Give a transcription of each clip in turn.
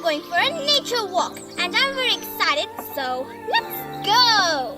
going for a nature walk and I'm very excited, so let's go!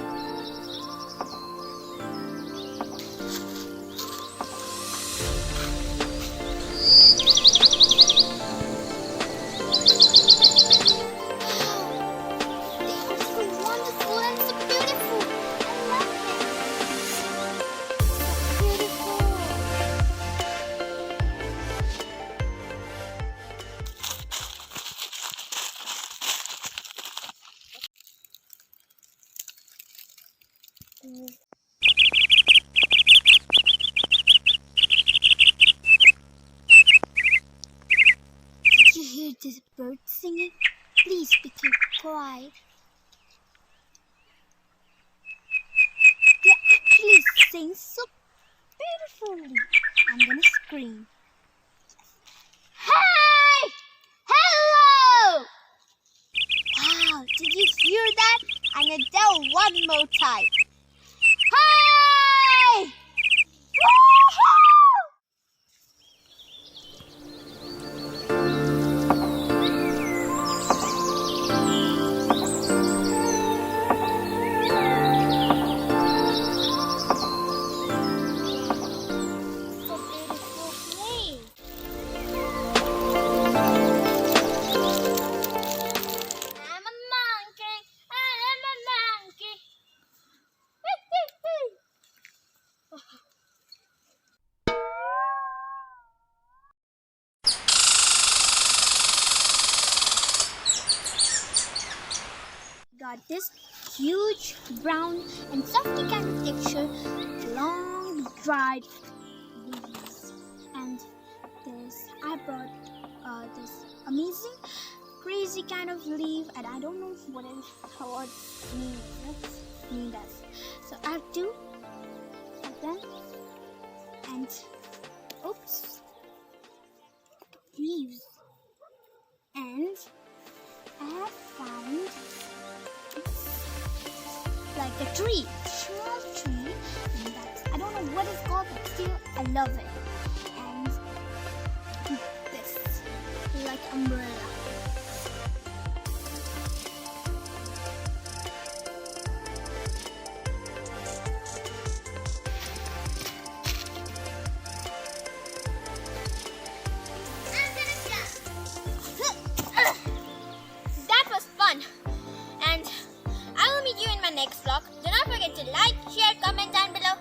Did you hear this bird singing? Please be quiet. They actually sing so beautifully. I'm gonna scream. Hey! Hello! Wow, did you hear that? I'm gonna tell one more time. Hi! Woo-hoo! So beautiful place. I'm a monkey. I'm a monkey. Got this huge brown and softy kind of texture, long dried leaves, and I brought this amazing crazy kind of leaf, and I don't know what mean does. So I have two of them, and oops, leaves, and I have found like a tree, small tree, and I don't know what it's called, but still I love it. And this, like umbrella. That was fun, and I will meet you in my next vlog. Do not forget to like, share, comment down below.